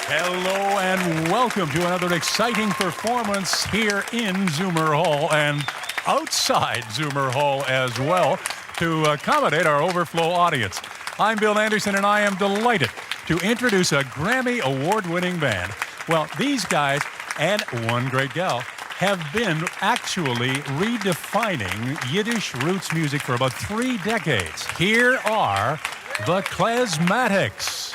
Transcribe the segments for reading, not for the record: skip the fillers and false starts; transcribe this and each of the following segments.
Hello and welcome to another exciting performance here in Zoomer Hall and outside Zoomer Hall as well to accommodate our overflow audience. I'm Bill Anderson and I am delighted to introduce a Grammy award-winning band. Well, these guys and one great gal have been actually redefining Yiddish roots music for about 3 decades. Here are the Klezmatics.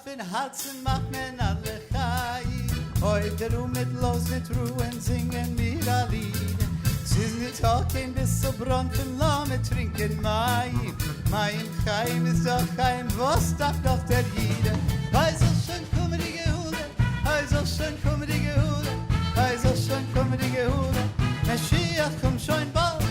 In Herzen macht men alle Chai. Heute mit los mit Ruhen singen mir a Lied. Siz nicht talking bis so brunten Lame trinken Maim. Mein Chaim ist doch Chaim, was darf doch der Jide? Hei so schön kommen die Gehude, hei so schön kommen die Gehude, hei so schön kommen die Gehude. Mashiach kommt schon bald,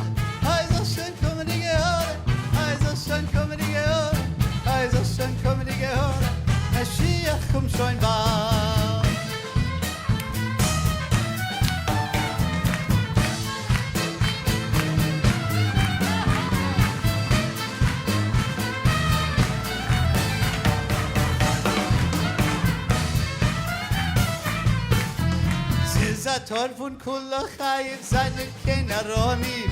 hei so schön kommen die Gehude, hei so schön kommen die Gehude, hei so schön kommen die Gehude. Mashiach kommt schon bald. Sisator von Kulachai seine Kenaroni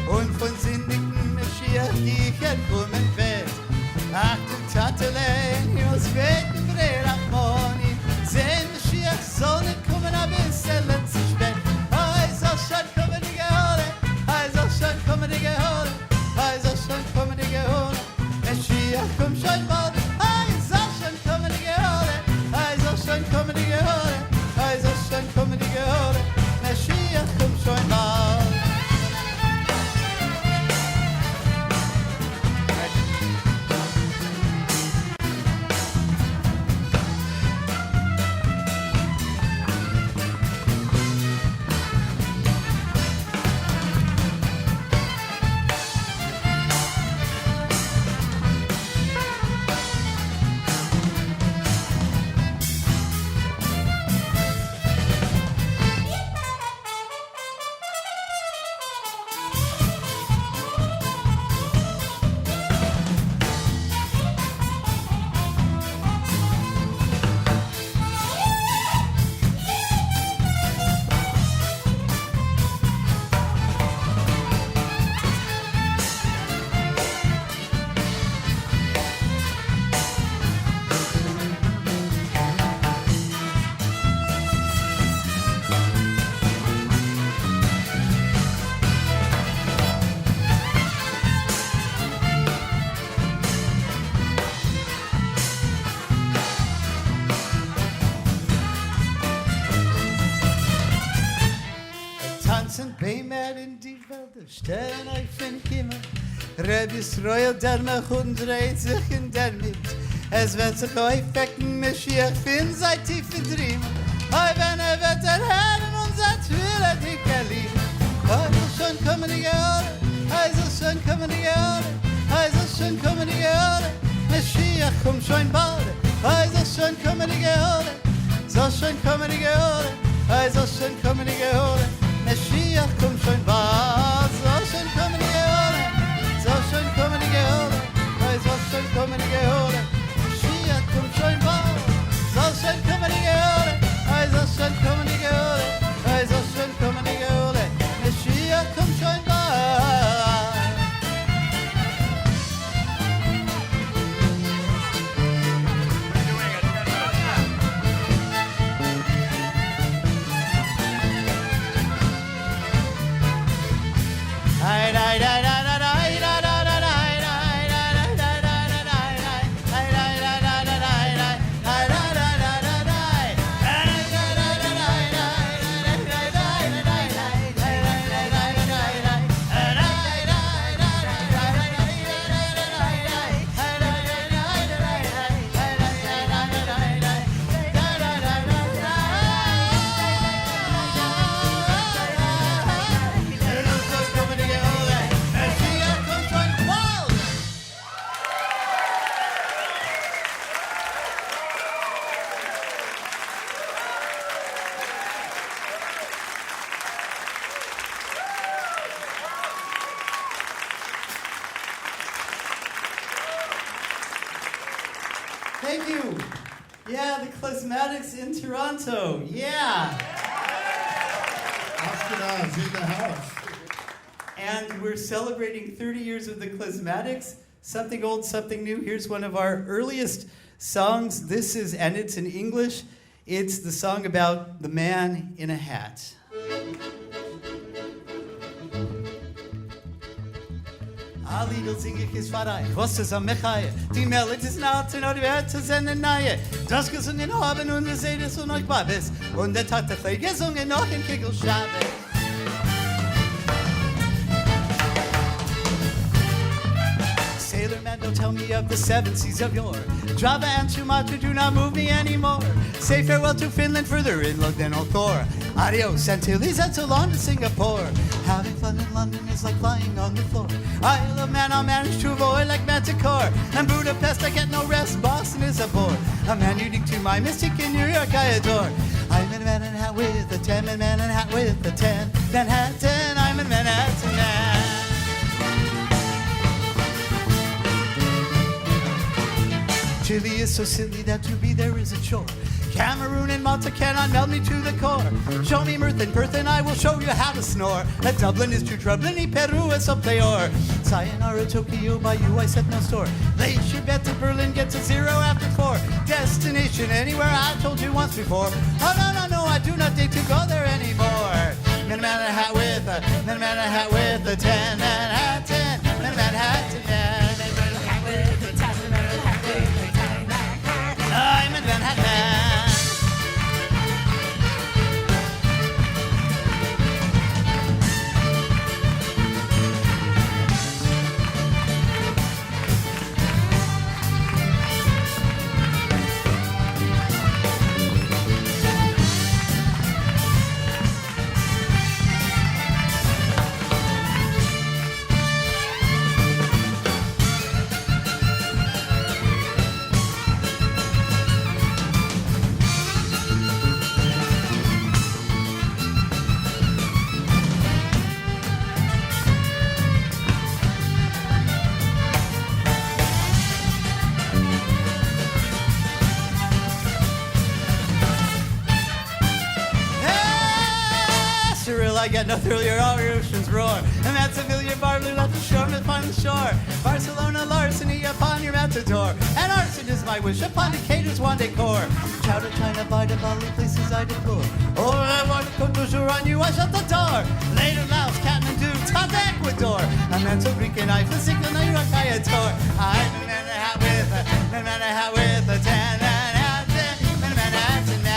und von sinnigen Mashiach die kommen wird. Ach du Tatelein, aus Weten Brerachmoni, sehen Mashiach soll nicht kommen, aber es ist zu spät. Hei soll schon kommen die Gehole, hei soll schon kommen die Gehole, hei soll schon kommen die Gehole. Mashiach kommt schon bald, hei soll schon kommen die Gehole, hei soll schon kommen die Gehole, hei soll schon kommen die Gehole. Mashiach kommt schon bald. In die Wälder stellen euch in Kimmel. Rebis Royal der Mechun dreht sich in der Mitte. Es wird sich euch wecken, Mashiach fin seit tief in Driemen. Hei, wenn wird erhören, unser Twille dicke Liebe. Hei, so schön kommen die Gehöre, hei, so schön kommen die Gehöre, hei, so schön kommen die Gehöre. Mashiach kommt schon bald, hei, so schön kommen die Gehöre, so schön kommen die Gehöre, hei, so schön kommen die Gehöre. Mashiach kommt schon bald, so schön kommen die Gehöre, so schön kommen die Gehöre, hey, so schön kommen die Gehöre. Mashiach kommt schon bald, so schön kommen die Gehöre, hey, so schön kommen die Gehöre, hey, so schön kommen die Gehöre. Mashiach kommt schon bald. Thank you. Yeah, the Klezmatics in Toronto. Yeah. Ashkenaz in the house. And we're celebrating 30 years of the Klezmatics. Something old, something new. Here's one of our earliest songs. And it's in English. It's the song about the man in a hat. Alidel zing ich es varai, was es am Mechai, die Melodie ist naht und die Werte sind in Nahe. Das gesungen haben und wir sehen es und euch Babes. Und der Tag der Frei gesungen noch in Kegelschabe. Sailor man, don't tell me of the seven seas of yore. Java and Sumatra do not move me anymore. Say farewell to Finland, further inland than Thor. Adios, Antilles, and so long to Singapore. Having fun in London is like flying on the floor. Isle of Man, I'll manage to avoid like Manticore. And Budapest, I get no rest, Boston is a bore. A man unique to my mystic in New York, I adore. I'm in a man in a hat with a 10, man in a hat with a 10. Manhattan, I'm in Manhattan, man. Chile is so silly that to be there is a chore. Cameroon and Malta cannot melt me to the core. Show me mirth and Perth and I will show you how to snore. That Dublin is too troubling, Peru is a player. Sayonara Tokyo, by you I set no store. Place your bet that Berlin gets a 0 after 4. Destination anywhere I told you once before. Oh no, I do not think to go there anymore. Man a hat with a 10 Manhattan. Man Manhattan, man. I'm in Manhattan. I get no thrill, your all oceans roar. And that Sevilla bar blew out the shore, upon the shore. Barcelona larceny upon your matador. And arson is my wish upon Decatur's one decor. Chowder China by the Bali places I deplore. Oh, I want to come to shore on you, I shut the door. Later Laos, Kathmandu, top Ecuador. A mental Greek and I physical New York I adore. I'm a man a hat with a 10 Manhattan, Manhattan, man.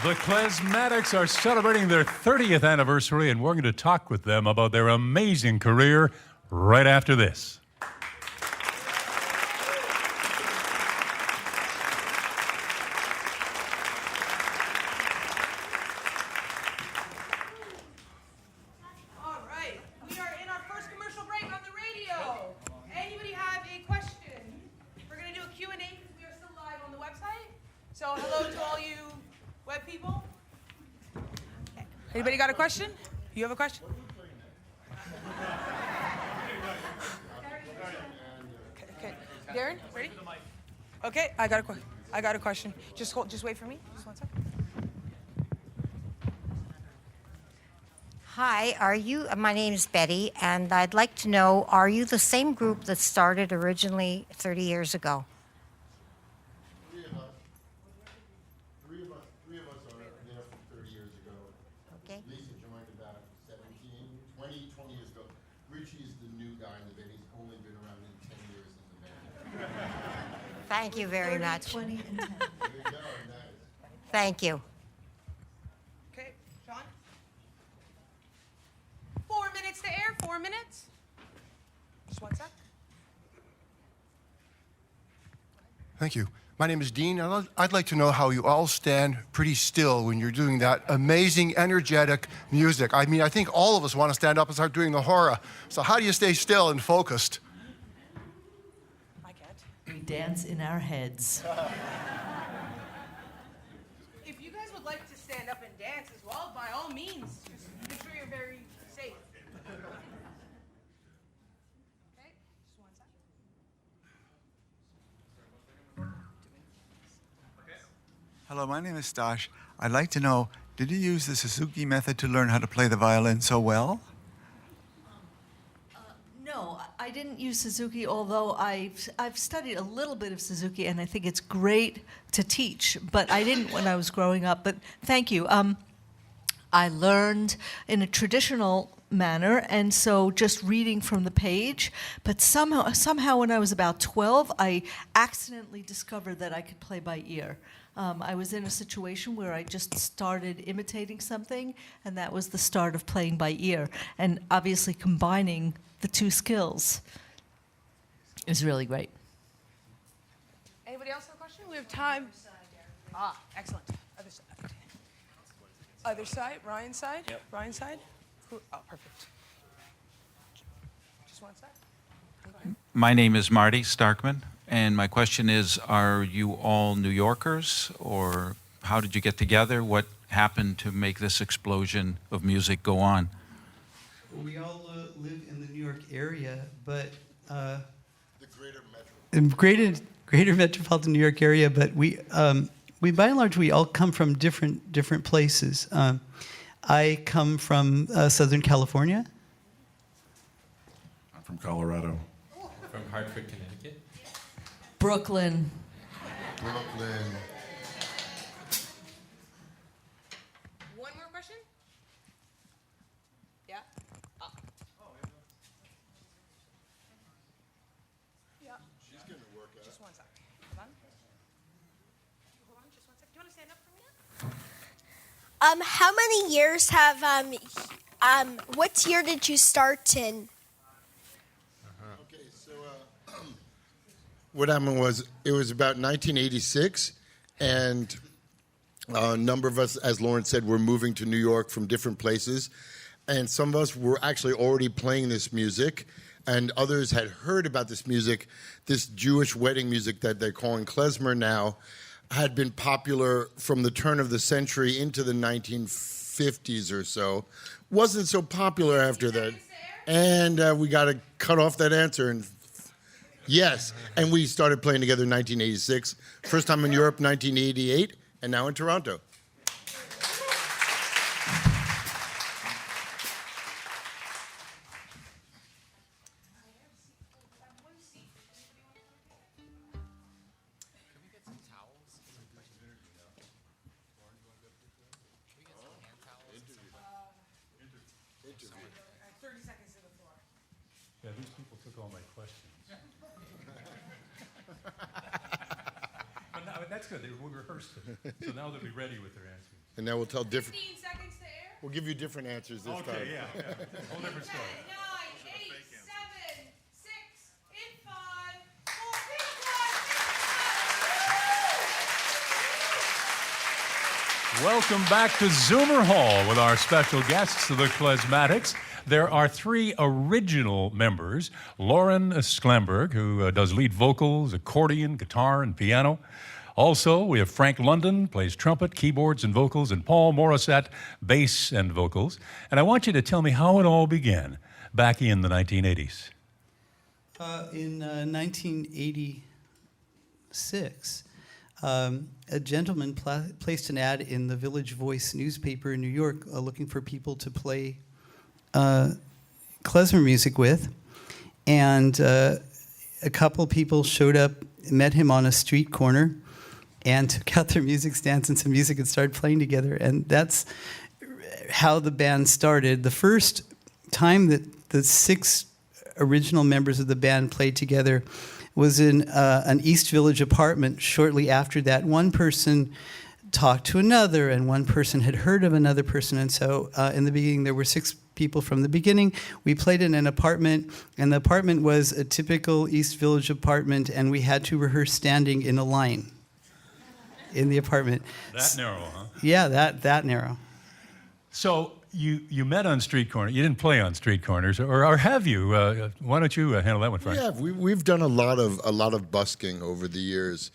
The Klezmatics are celebrating their 30th anniversary, and we're going to talk with them about their amazing career right after this. All right, we are in our first commercial break on the radio. Anybody have a question? We're going to do a Q&A because we are still live on the website. So hello to all you web people. Anybody got a question? You have a question? Okay. Darren, ready? Okay, I got a question. Just wait for me. Just one second. Hi, my name is Betty, and I'd like to know, are you the same group that started originally 30 years ago? Three of us are there from 30 years ago. Okay. Lisa joined about 20 years ago. Richie is the new guy in the band. He's only been around in 10 years in the band. Thank you very much. 20, and 10. There you go. Nice. Thank you. Okay, Sean? 4 minutes to air, 4 minutes. Just one sec. Thank you. My name is Dean, and I'd like to know how you all stand pretty still when you're doing that amazing, energetic music. I mean, I think all of us want to stand up and start doing the hora. So how do you stay still and focused? I can't. We dance in our heads. If you guys would like to stand up and dance as well, by all means, just make sure you're very safe. Okay, just one second. Hello, my name is Stash. I'd like to know, did you use the Suzuki method to learn how to play the violin so well? No, I didn't use Suzuki, although I've studied a little bit of Suzuki, and I think it's great to teach, but I didn't when I was growing up. But thank you. I learned in a traditional manner, and so just reading from the page. But somehow when I was about 12, I accidentally discovered that I could play by ear. I was in a situation where I just started imitating something, and that was the start of playing by ear. And obviously combining the two skills is really great. Anybody else have a question? We have time. Ah, excellent. Other side. Other side? Ryan's side? Yep. Ryan's side? Oh, perfect. Just one side? Go ahead. My name is Marty Starkman, and my question is, are you all New Yorkers, or how did you get together? What happened to make this explosion of music go on? We all live in the New York area, but The greater metro. greater metropolitan New York area. But we by and large we all come from different places. I come from Southern California. I'm from Colorado. From Hartford, Connecticut. Brooklyn. Brooklyn. One more question? Yeah? Ah. Yeah. She's getting to work out. Just one sec. Hold on. Hold on, just one sec. Do you want to stand up for me now? How many years have what year did you start in? Okay, so what happened was it was about 1986, and a number of us, as Lauren said, were moving to New York from different places, and some of us were actually already playing this music, and others had heard about this music. This Jewish wedding music that they're calling klezmer now had been popular from the turn of the century into the 1950s or so. Wasn't so popular after that. And we got to cut off that answer. And yes, and we started playing together in 1986. First time in Europe, 1988, and now in Toronto. Yeah, these people took all my questions. But now, that's good. We rehearsed them. So now they'll be ready with their answers. And now we'll tell different. 15 seconds to air. We'll give you different answers this time. Okay, yeah. Whole different 10, story. 9, 8, 7, 6, in 5, 4, Welcome back to Zoomer Hall with our special guests, the Klezmatics. There are three original members: Lauren Sklemberg, who does lead vocals, accordion, guitar, and piano. Also, we have Frank London, plays trumpet, keyboards, and vocals, and Paul Morissette, bass and vocals. And I want you to tell me how it all began back in the 1980s. In 1986, a gentleman placed an ad in the Village Voice newspaper in New York looking for people to play klezmer music with. And a couple people showed up, met him on a street corner, and took out their music stands and some music and started playing together. And that's how the band started. The first time that the 6 original members of the band played together was in an East Village apartment. Shortly after that, one person talked to another, and one person had heard of another person. And so in the beginning, there were 6 people from the beginning. We played in an apartment, and the apartment was a typical East Village apartment, and we had to rehearse standing in a line. in the apartment. That narrow, huh? Yeah, that narrow. So you met on street corner. You didn't play on street corners, or have you? Why don't you handle that one, Frank? Yeah, we've done a lot of busking over the years.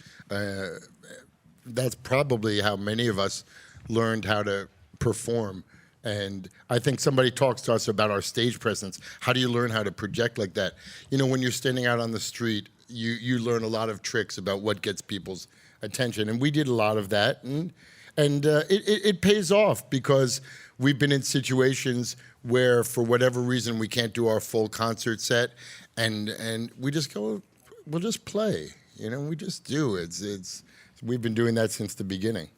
That's probably how many of us learned how to perform. And I think somebody talks to us about our stage presence. How do you learn how to project like that? You know, when you're standing out on the street, you learn a lot of tricks about what gets people's attention. And we did a lot of that. And it pays off because we've been in situations where, for whatever reason, we can't do our full concert set. And we just go, we'll just play. You know, we just do. We've been doing that since the beginning.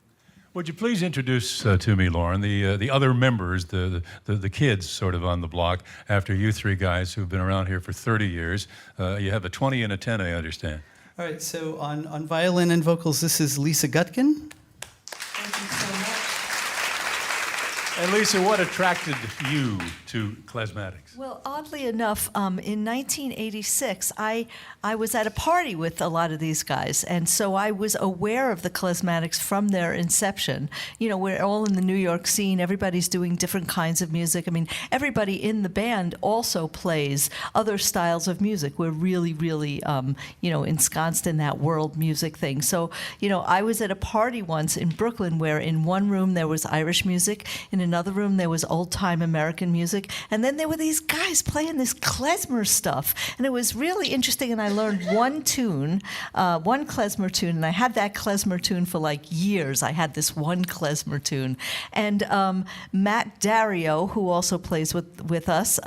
Would you please introduce to me, Lauren, the other members, the kids sort of on the block after you three guys who've been around here for 30 years. You have a 20 and a 10, I understand. All right, so on violin and vocals, this is Lisa Gutkin. Thank you so much. And Lisa, what attracted you to Klezmatics? Well, oddly enough, in 1986, I was at a party with a lot of these guys, and so I was aware of the Klezmatics from their inception. You know, we're all in the New York scene. Everybody's doing different kinds of music. I mean, everybody in the band also plays other styles of music. We're really, really, ensconced in that world music thing. So, I was at a party once in Brooklyn where in one room there was Irish music, in another room there was old-time American music, and then there were these guys playing this klezmer stuff, and it was really interesting. And I learned one tune, one klezmer tune, and I had that klezmer tune for like years. I had this one klezmer tune, and Matt Dario, who also plays with us,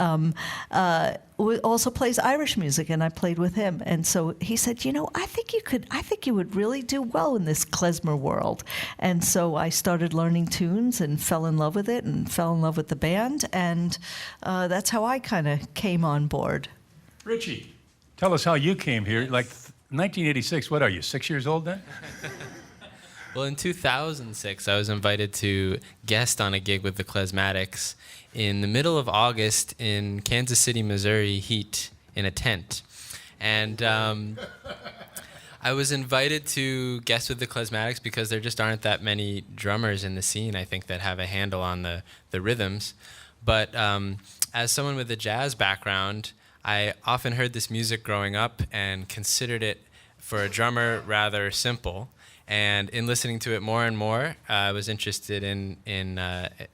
also plays Irish music, and I played with him. And so he said, I think you would really do well in this klezmer world. And so I started learning tunes and fell in love with it and fell in love with the band, and that's how I kind of came on board. Richie, tell us how you came here. Like 1986, what are you, 6 years old then? Well, in 2006, I was invited to guest on a gig with the Klezmatics in the middle of August in Kansas City, Missouri heat in a tent. And I was invited to guest with the Klezmatics because there just aren't that many drummers in the scene, I think, that have a handle on the rhythms. But as someone with a jazz background, I often heard this music growing up and considered it, for a drummer, rather simple. And in listening to it more and more, I was interested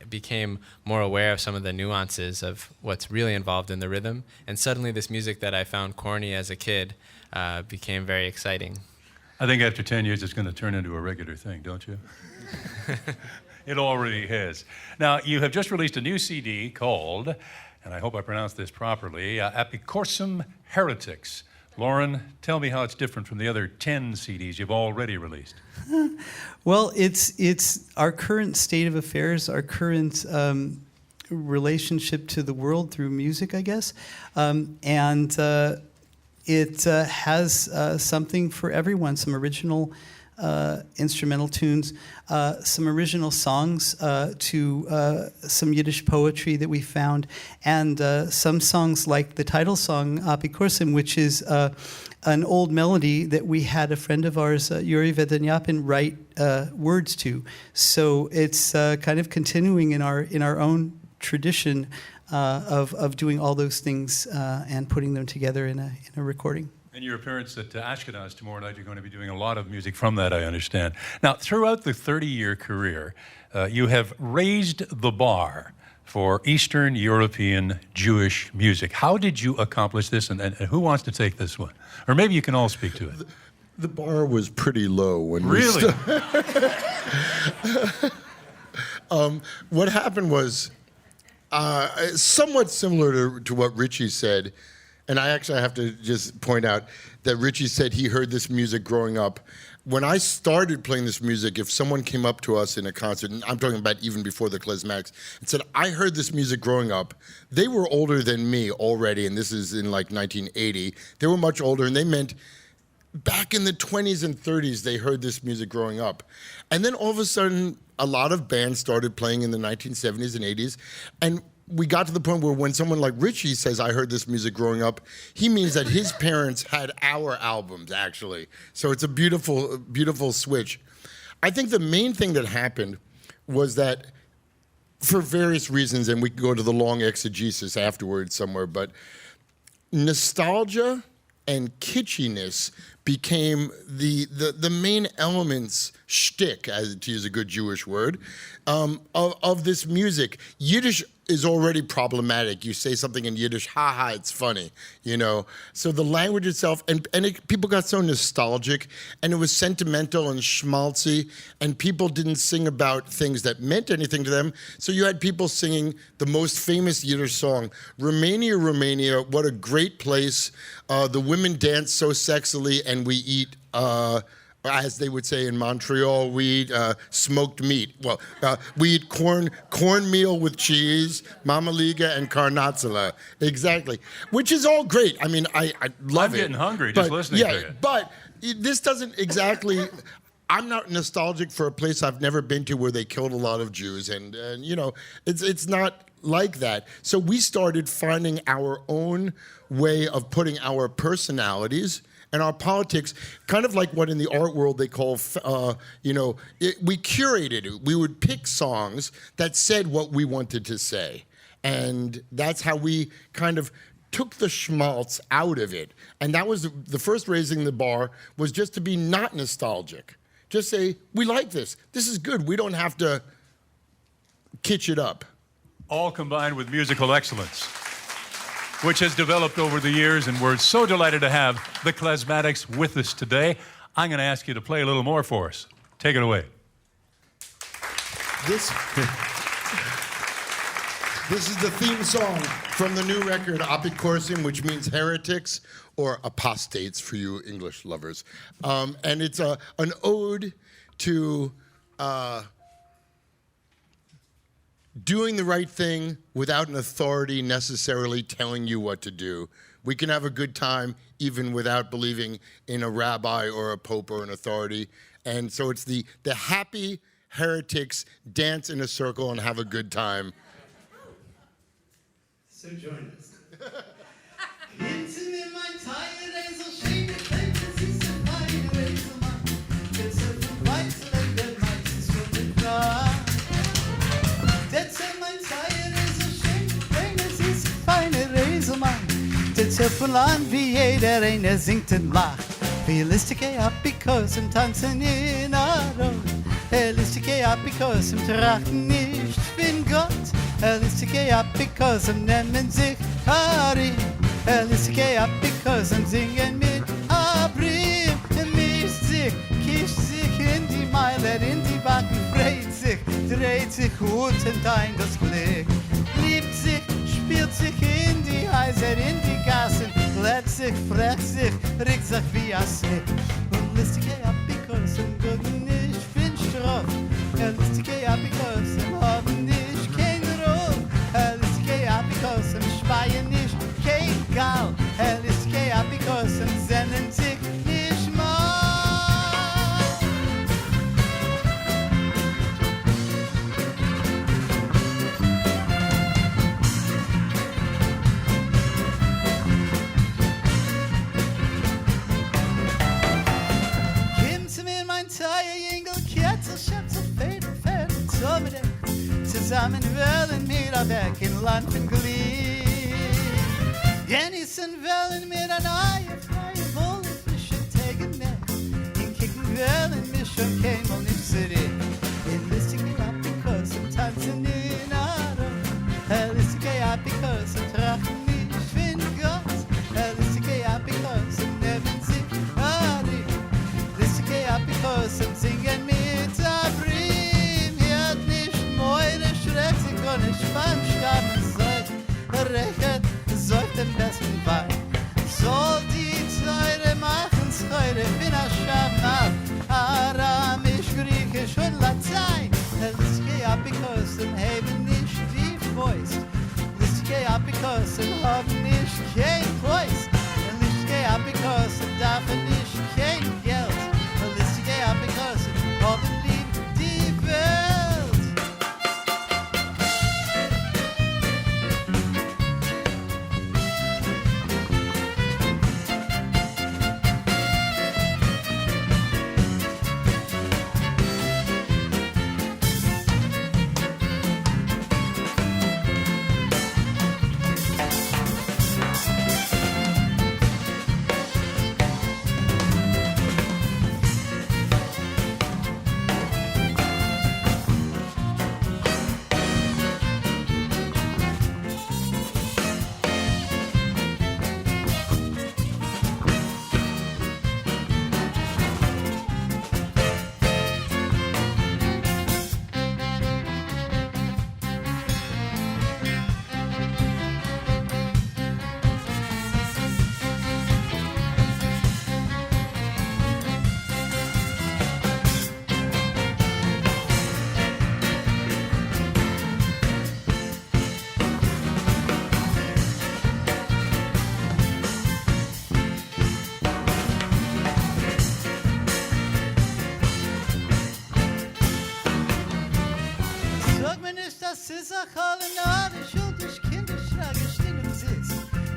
became more aware of some of the nuances of what's really involved in the rhythm. And suddenly this music that I found corny as a kid became very exciting. I think after 10 years, it's going to turn into a regular thing, don't you? It already has. Now, you have just released a new CD called, and I hope I pronounced this properly, Apicorsum Heretics. Lauren, tell me how it's different from the other 10 CDs you've already released. Well, it's our current state of affairs, our current relationship to the world through music, I guess. It has something for everyone, some original instrumental tunes, some original songs to some Yiddish poetry that we found, and some songs like the title song, Apicorsum, which is an old melody that we had a friend of ours, Yuri Vedanyapin, write words to. So it's kind of continuing in our own tradition of doing all those things and putting them together in a recording. And your appearance at Ashkenaz tomorrow night, you're going to be doing a lot of music from that, I understand. Now, throughout the 30-year career, you have raised the bar for Eastern European Jewish music. How did you accomplish this, and who wants to take this one? Or maybe you can all speak to it. The bar was pretty low when really? What happened was somewhat similar to what Richie said. And I actually have to just point out that Richie said he heard this music growing up. When I started playing this music, if someone came up to us in a concert, and I'm talking about even before the Klezmatics, and said, I heard this music growing up, they were older than me already, and this is in like 1980. They were much older, and they meant back in the 20s and 30s, they heard this music growing up. And then all of a sudden, a lot of bands started playing in the 1970s and 80s, and we got to the point where when someone like Richie says, I heard this music growing up, he means that his parents had our albums, actually. So it's a beautiful, beautiful switch. I think the main thing that happened was that, for various reasons, and we can go into the long exegesis afterwards somewhere, but nostalgia and kitschiness became the main elements, shtick, as to use a good Jewish word, of this music. Yiddish is already problematic. You say something in Yiddish, ha, it's funny, you know. So the language itself, people got so nostalgic, and it was sentimental and schmaltzy, and people didn't sing about things that meant anything to them. So you had people singing the most famous Yiddish song, Romania, Romania, what a great place. The women dance so sexily, and we eat, as they would say in Montreal, we eat smoked meat. Well, we eat cornmeal with cheese, mamaliga, and karnatsala. Exactly. Which is all great. I mean, I love I'm it. getting hungry just listening to you. But this doesn't exactly... I'm not nostalgic for a place I've never been to where they killed a lot of Jews. And you know, it's not like that. So we started finding our own way of putting our personalities and our politics, kind of like what in the art world they call, we curated it. We would pick songs that said what we wanted to say. And that's how we kind of took the schmaltz out of it. And that was the first raising the bar, was just to be not nostalgic. Just say, we like this. This is good. We don't have to kitsch it up. All combined with musical excellence, which has developed over the years, and we're so delighted to have the Klezmatics with us today. I'm going to ask you to play a little more for us. Take it away. This is the theme song from the new record, Apikorsim, which means heretics, or apostates for you English lovers. And it's an ode to doing the right thing without an authority necessarily telling you what to do. We can have a good time even without believing in a rabbi or a pope or an authority. And so it's the happy heretics dance in a circle and have a good time. So join us. Hinter mir mein Teil, so schön, das ist so fein, Mann. Jetzt vom Weizen, der meistens von den Klar. Jetzt mein Teil, so schön, das ist so fein, Mann. Jetzt von Land wie jeder eine singt und lacht. Realistic up because im Tanzen in Aro. Realistic up because im Trachten nicht bin Gott. Realistic up because im Nehmen sich Hari. Realistic up because im Singen mit Abri. Mischt sich, kischt sich in die Meiler, in die Backen, dreht sich gut und ein das Glück. Liebt sich, spielt sich in die Häuser, in die Gassen, lädt sich, fragt sich, regt sich wie ein Sick. Und lässt sich ab, because im Guten nicht fin Straff. Lässt sich ab, because im Haben nicht kein Ruf. Lässt sich ab, because im Speien nicht kein Gal. Lässt sich ab, because im Sennen sich nicht mal. Zusammen wollen wir weg in Land von Glied. Genießen wollen wir eine neue, freie, wohlfrische Tage mehr. In Kicken wollen wir schon keinmal nicht zurück. In Listige ab, because im Tanzen in Aro. Listige ab, because im Trachten nicht für Gott. Listige ab, because im Nehmen sich Ari. Listige ab, because im Singen mit Abri. Und ich beim Starten rechnet, säuft den besten Wein. Soll die Teure machen's heute, bin a Schabnab, Aramisch, Griechisch und Latein. Listige ab, because im Heben nicht die Fäust. Listige ab, because im Haben nicht kein Kreuz. Listige ab, because im Darf nicht kein Geld. Listige ab, because im Haben liebt die Welt.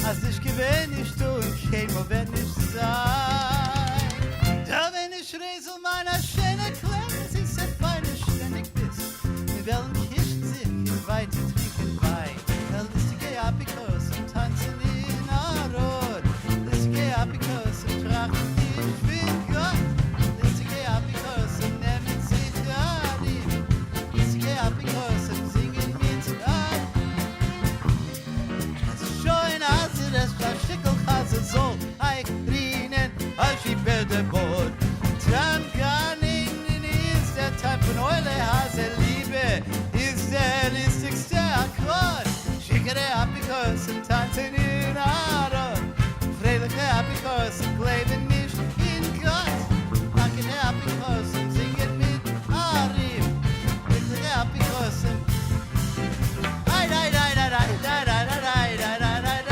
als ich gewinn nicht und käme, wenn ich sein. Da wenn ich Resel meiner Schöne klemmt, sie sehr feine ständig bist. Wir werden Kirchen singen, weiter trinken Wein. Da lustige Abikos und tanzen in Arod. Lustige Abikos und trachten dich wie Gott. Lustige Abikos und nehmen sie Darim. Lustige Abikos und singen mit Ad. Es ist schön, als das Verschickelhase soll einrienen, als ich werde Boot. Dann kann ihnen ist der Teil von eure Hase Liebe, ist der lustigste Akkord. Schicke der Abikos und tanzen in Adon. Freiliche Abikos und leben nicht in Gott. Danke der Abikos und singen mit Arim. Freiliche Abikos und Ei, ei, ei, ei, ei, ei, ei, ei, ei, ei, ei,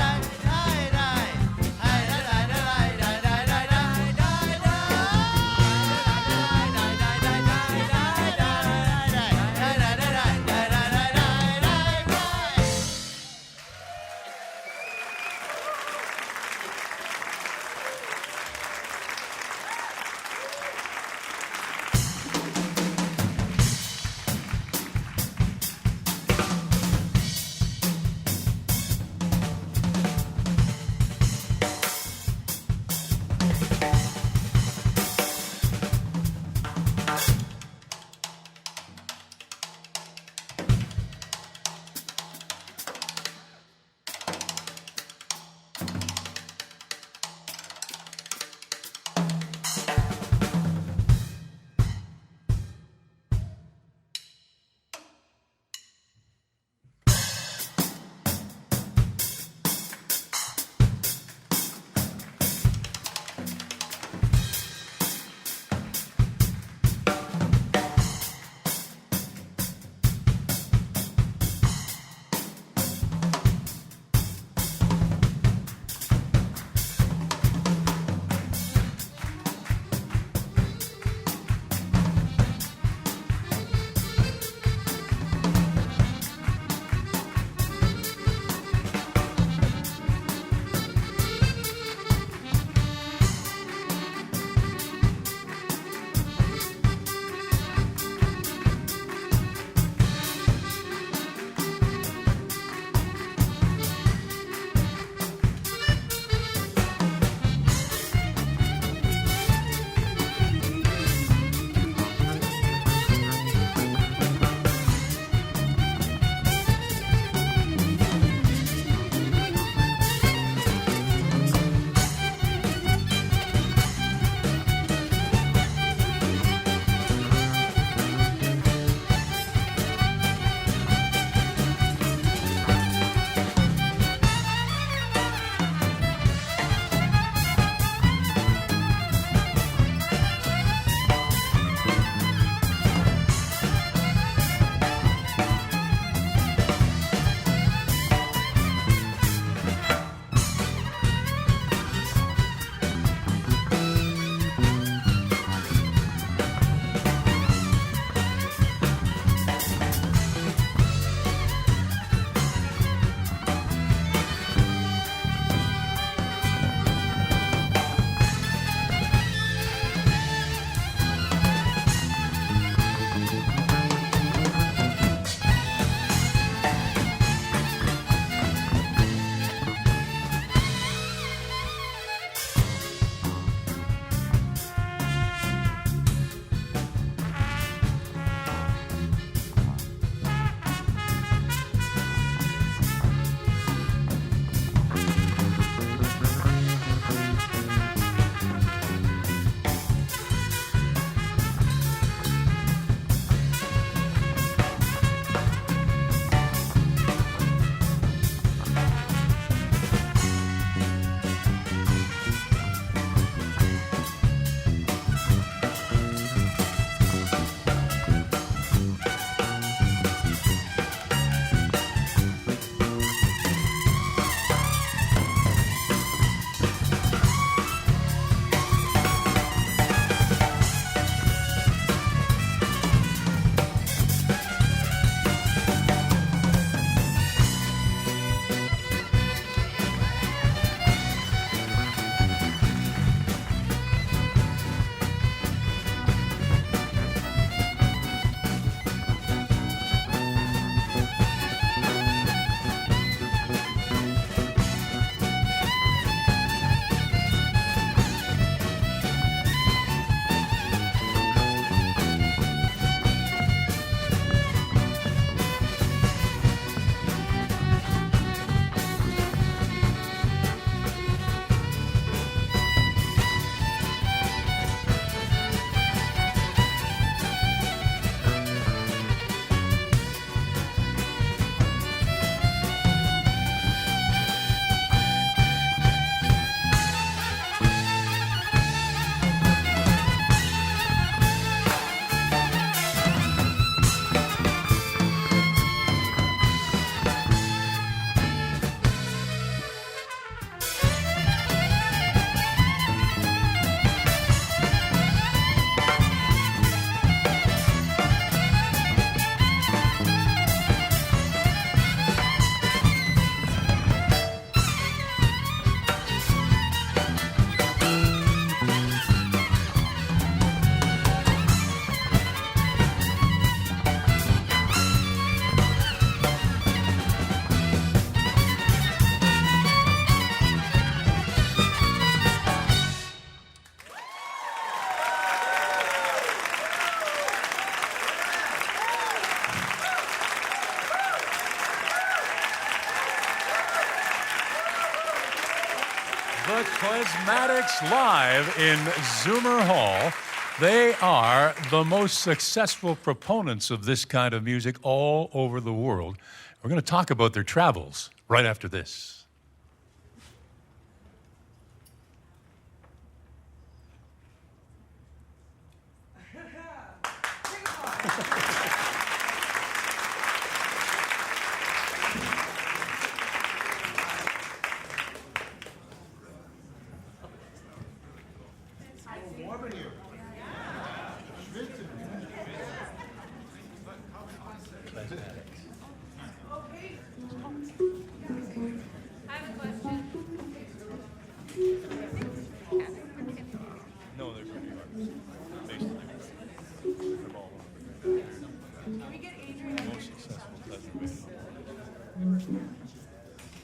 The Klezmatics live in Zoomer Hall. They are the most successful proponents of this kind of music all over the world. We're going to talk about their travels right after this.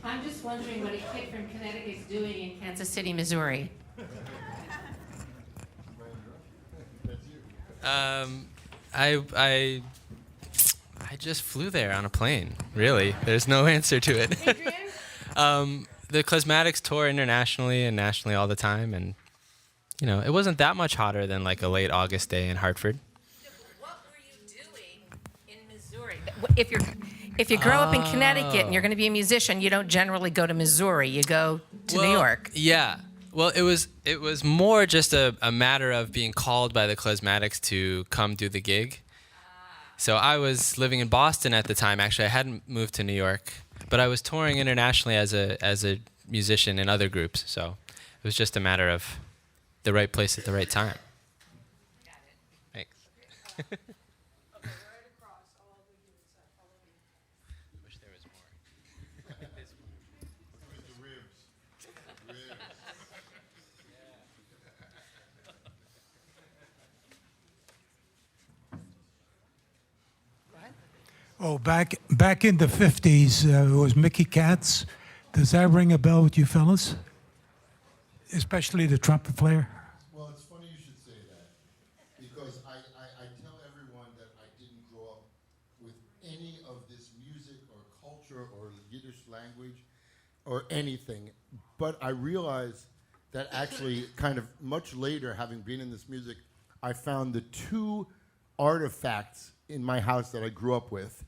I'm just wondering what a kid from Connecticut is doing in Kansas City, Missouri. I just flew there on a plane. Really, there's no answer to it. The Klezmatics tour internationally and nationally all the time, and you know, it wasn't that much hotter than like a late August day in Hartford. What were you doing in Missouri? If you grow up in Connecticut and you're going to be a musician, you don't generally go to Missouri. You go to New York. Yeah. Well, it was more just a matter of being called by the Klezmatics to come do the gig. So I was living in Boston at the time. Actually, I hadn't moved to New York, but I was touring internationally as a musician in other groups. So it was just a matter of the right place at the right time. Thanks. Wish there was more. Oh, back in the 50s, it was Mickey Katz. Does that ring a bell with you fellas? Especially the trumpet player? Well, it's funny you should say that, because I tell everyone that I didn't grow up with any of this music or culture or Yiddish language or anything, but I realized that actually kind of much later, having been in this music, I found the two artifacts in my house that I grew up with.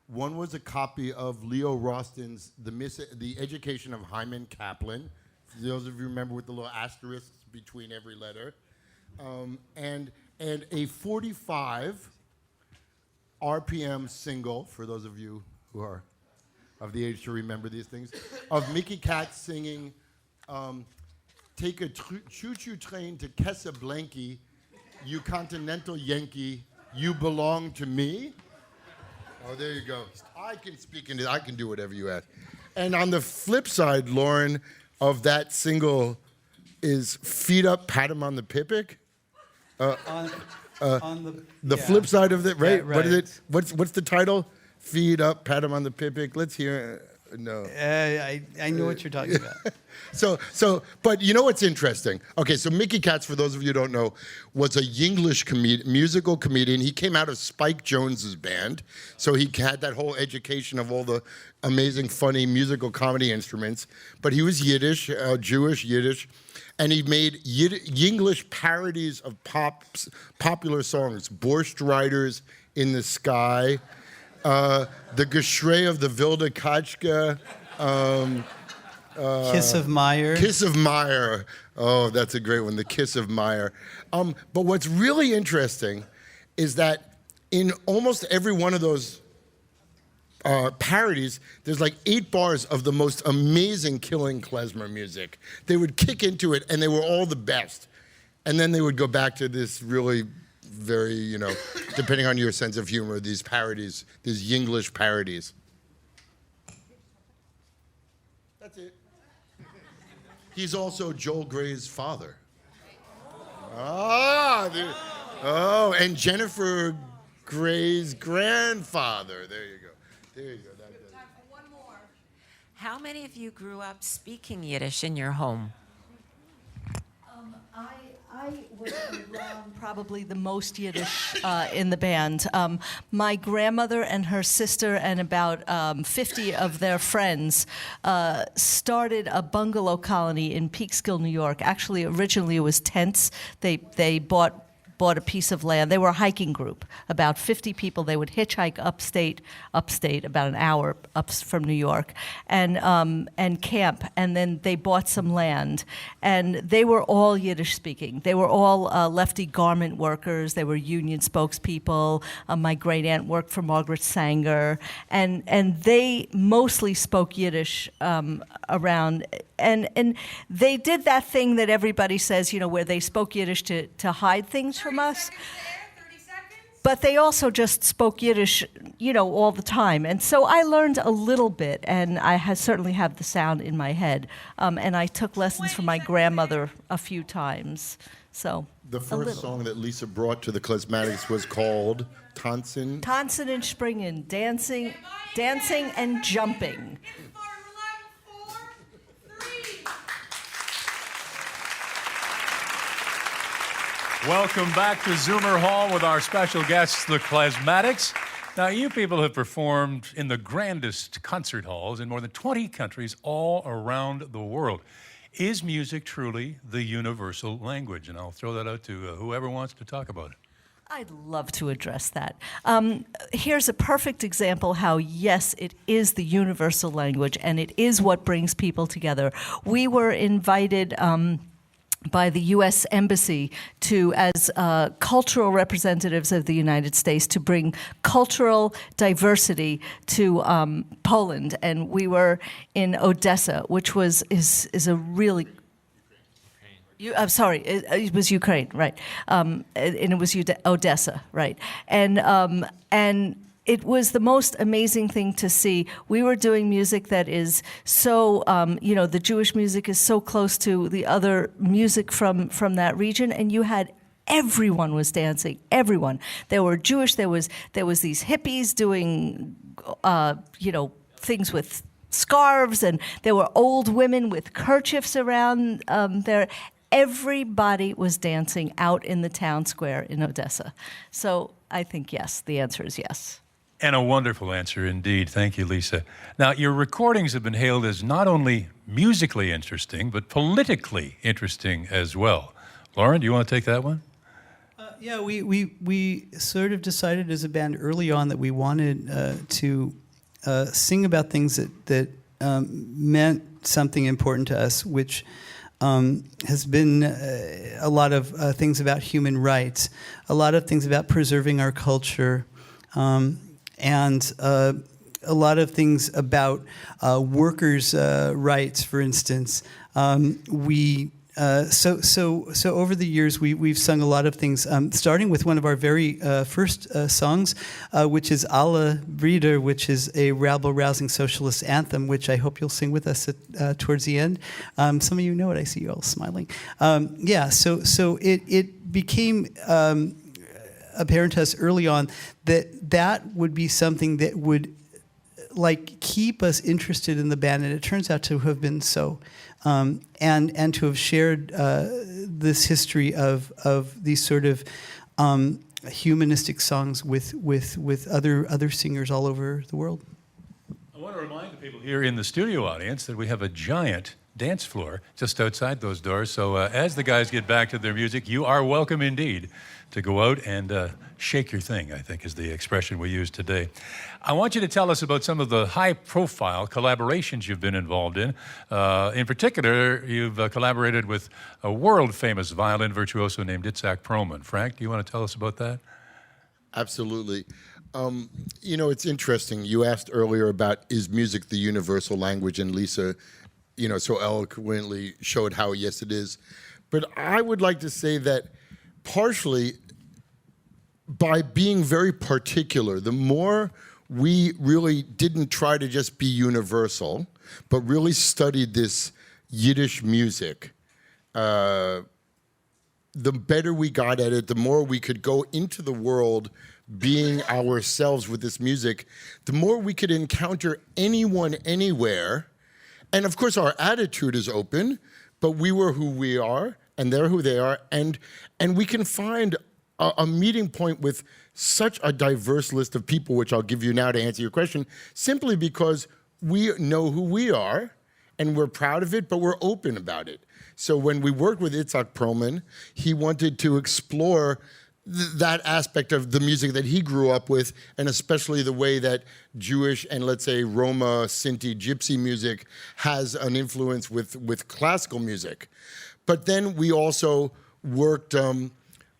One was a copy of Leo Roston's The Education of Hyman Kaplan, for those of you who remember, with the little asterisks between every letter, and a 45 RPM single, for those of you who are of the age to remember these things, of Mickey Katz singing, take a choo-choo train to Casablanca, you continental Yankee, you belong to me. Oh, there you go. I can speak into, I can do whatever you ask. And on the flip side, Lauren, of that single is Feet Up, Pat 'em on the Pippic. The flip side of it, right? Right. What is it? What's the title? Feet Up, Pat 'em on the Pippic. Let's hear. No. I know what you're talking about. But you know what's interesting? Okay, so Mickey Katz, for those of you who don't know, was a Yinglish musical comedian. He came out of Spike Jones's band, so he had that whole education of all the amazing, funny musical comedy instruments. But he was Yiddish, Jewish Yiddish, and he made Yinglish parodies of popular songs. Borscht Riders in the Sky, the Geschrei of the Wilde Katschka, Kiss of Meyer. Kiss of Meyer. Oh, that's a great one, the Kiss of Meyer. But what's really interesting is that in almost every one of those parodies, there's like 8 bars of the most amazing killing klezmer music. They would kick into it, and they were all the best. And then they would go back to this really very, depending on your sense of humor, these parodies, these Yinglish parodies. That's it. He's also Joel Gray's father. And Jennifer Gray's grandfather. There you go. That does it. Time for one more. How many of you grew up speaking Yiddish in your home? I I was around probably the most Yiddish in the band. My grandmother and her sister and about 50 of their friends started a bungalow colony in Peekskill, New York. Actually, originally it was tents. They bought a piece of land. They were a hiking group, about 50 people. They would hitchhike upstate, about an hour up from New York, and camp. And then they bought some land, and they were all Yiddish speaking. They were all lefty garment workers. They were union spokespeople. My great aunt worked for Margaret Sanger, and they mostly spoke Yiddish around. And they did that thing that everybody says, where they spoke Yiddish to hide things from us. But they also just spoke Yiddish, all the time. And so I learned a little bit, and I certainly have the sound in my head. And I took lessons from my grandmother a few times. So the first song that Lisa brought to the Klezmatics was called Tanzen. Tanzen and Springen, dancing and jumping. Welcome back to Zoomer Hall with our special guests, the Klezmatics. Now, you people have performed in the grandest concert halls in more than 20 countries all around the world. Is music truly the universal language? And I'll throw that out to whoever wants to talk about it. I'd love to address that. Here's a perfect example how, yes, it is the universal language, and it is what brings people together. We were invited by the U.S. Embassy as cultural representatives of the United States, to bring cultural diversity to Poland, and we were in Odessa, which is a really I'm sorry, it was Ukraine, right? And it was Odessa, right? And it was the most amazing thing to see. We were doing music that is so, the Jewish music is so close to the other music from that region, and you had everyone was dancing. Everyone. There were Jewish. There was these hippies doing, things with scarves, and there were old women with kerchiefs around there. Everybody was dancing out in the town square in Odessa. So I think yes. The answer is yes. And a wonderful answer indeed. Thank you, Lisa. Now, your recordings have been hailed as not only musically interesting, but politically interesting as well. Lauren, do you want to take that one? Yeah, we sort of decided as a band early on that we wanted to sing about things that meant something important to us, which has been a lot of things about human rights, a lot of things about preserving our culture, and a lot of things about workers' rights, for instance. So over the years, we've sung a lot of things, starting with one of our very first songs, which is Alle Brüder, which is a rabble-rousing socialist anthem, which I hope you'll sing with us towards the end. Some of you know it. I see you all smiling. So it became apparent to us early on that would be something that would keep us interested in the band, and it turns out to have been so. And to have shared this history of these sort of humanistic songs with other singers all over the world. I want to remind the people here in the studio audience that we have a giant dance floor just outside those doors. So as the guys get back to their music, you are welcome indeed to go out and shake your thing, I think is the expression we use today. I want you to tell us about some of the high-profile collaborations you've been involved in. In particular, you've collaborated with a world-famous violin virtuoso named Itzhak Perlman. Frank, do you want to tell us about that? Absolutely. It's interesting. You asked earlier about, is music the universal language? And Lisa, so eloquently showed how, yes, it is. But I would like to say that partially by being very particular, the more we really didn't try to just be universal, but really studied this Yiddish music, the better we got at it, the more we could go into the world being ourselves with this music, the more we could encounter anyone, anywhere. And of course, our attitude is open, but we were who we are, and they're who they are, and we can find a meeting point with such a diverse list of people, which I'll give you now to answer your question, simply because we know who we are, and we're proud of it, but we're open about it. So when we worked with Itzhak Perlman, he wanted to explore that aspect of the music that he grew up with, and especially the way that Jewish and, let's say, Roma, Sinti, Gypsy music has an influence with classical music. But then we also worked,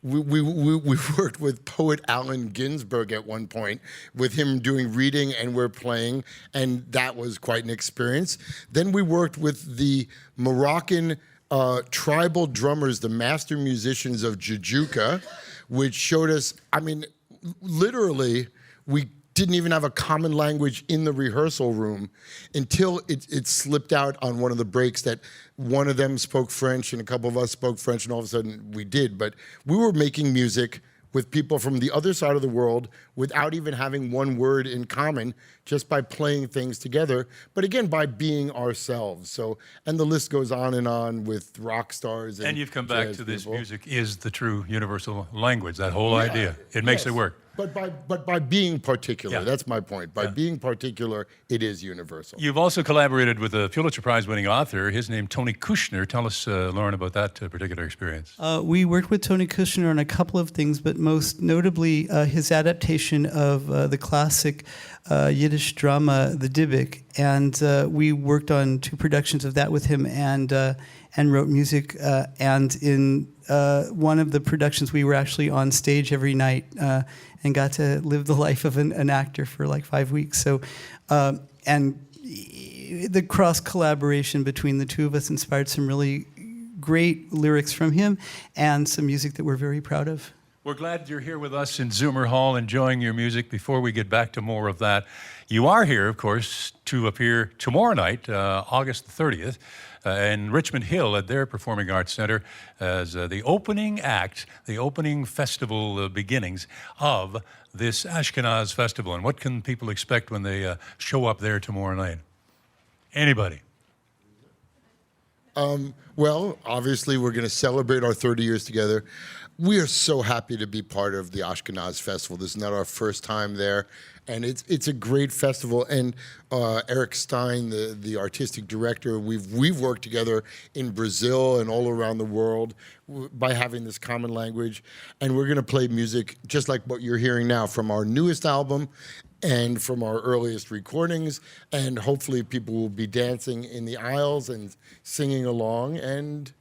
we worked with poet Allen Ginsberg at one point, with him doing reading and we're playing, and that was quite an experience. Then we worked with the Moroccan tribal drummers, the master musicians of Jujuka, which showed us, I mean, literally, we didn't even have a common language in the rehearsal room until it slipped out on one of the breaks that one of them spoke French and a couple of us spoke French, and all of a sudden we did. But we were making music with people from the other side of the world without even having one word in common, just by playing things together, but again, by being ourselves. So, and the list goes on with rock stars. And you've come back to this music is the true universal language, that whole idea. It makes it work. But by being particular, Yeah. that's my point. By being particular, it is universal. You've also collaborated with a Pulitzer Prize-winning author. His name, Tony Kushner. Tell us, Lauren, about that particular experience. We worked with Tony Kushner on a couple of things, but most notably his adaptation of the classic Yiddish drama, The Dybbuk. And we worked on 2 productions of that with him and wrote music. And in one of the productions, we were actually on stage every night and got to live the life of an actor for like 5 weeks. So, and the cross collaboration between the two of us inspired some really great lyrics from him and some music that we're very proud of. We're glad you're here with us in Zoomer Hall, enjoying your music. Before we get back to more of that, you are here, of course, to appear tomorrow night, August the 30th, in Richmond Hill at their Performing Arts Center as the opening act, the opening festival beginnings of this Ashkenaz festival. And what can people expect when they show up there tomorrow night? Anybody? Well, obviously, we're going to celebrate our 30 years together. We are so happy to be part of the Ashkenaz Festival. This is not our first time there, and it's a great festival. And Eric Stein, the artistic director, we've worked together in Brazil and all around the world by having this common language. And we're going to play music just like what you're hearing now from our newest album and from our earliest recordings, and hopefully people will be dancing in the aisles and singing along. And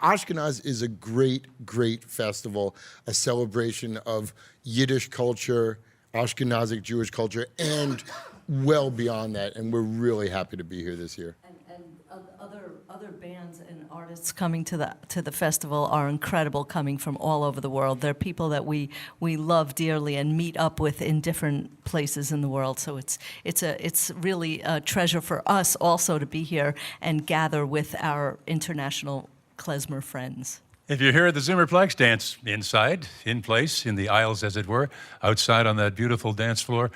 Ashkenaz is a great, great festival, a celebration of Yiddish culture, Ashkenazic Jewish culture, and well beyond that. And we're really happy to be here this year. And other bands and artists coming to the festival are incredible, coming from all over the world. They're people that we love dearly and meet up with in different places in the world. So it's really a treasure for us also to be here and gather with our international klezmer friends. If you're here at the Zoomerplex, dance inside, in place, in the aisles, as it were, outside on that beautiful dance floor.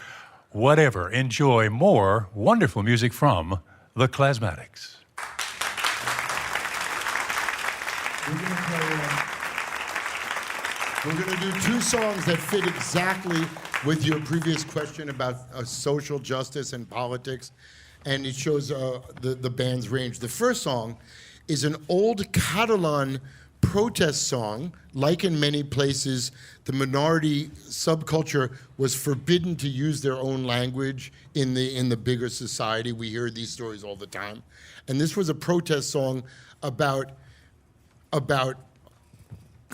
Whatever. Enjoy more wonderful music from the Klezmatics. We're going to do 2 songs that fit exactly with your previous question about social justice and politics, and it shows the band's range. The first song is an old Catalan protest song. Like in many places, the minority subculture was forbidden to use their own language in the bigger society. We hear these stories all the time. And this was a protest song about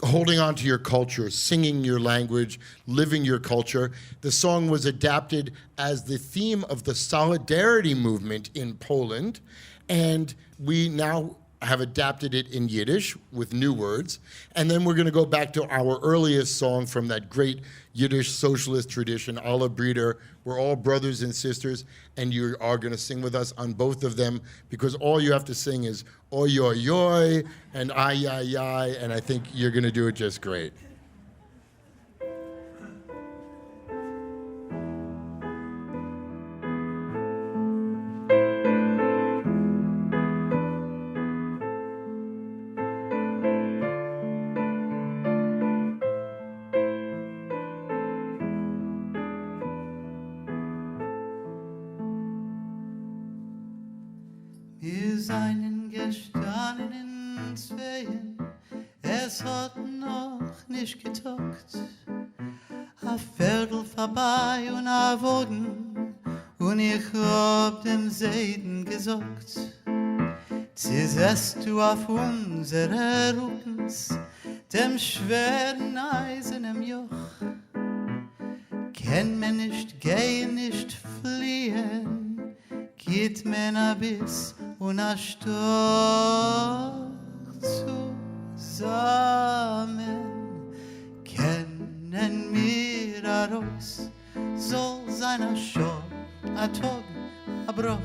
holding on to your culture, singing your language, living your culture. The song was adapted as the theme of the Solidarity movement in Poland, and we now have adapted it in Yiddish with new words. And then we're going to go back to our earliest song from that great Yiddish socialist tradition, Alla Brider. We're all brothers and sisters, and you are going to sing with us on both of them, because all you have to sing is oy oy oy and ay ay ay, and I think you're going to do it just great. Wir seien gestanden in Zweien, es hat noch nicht getockt. A Viertel vorbei und a Wogen, und ich hab dem Seiden gesagt. Zisest du auf unsere Rückens, dem schweren eisernen Joch. Kenn mir nicht gehen, nicht fliehen, geht mir a Biss und a Stoch zusammen. Kennen mir a Reus, soll sein a Schor, a Tog, a Bruch.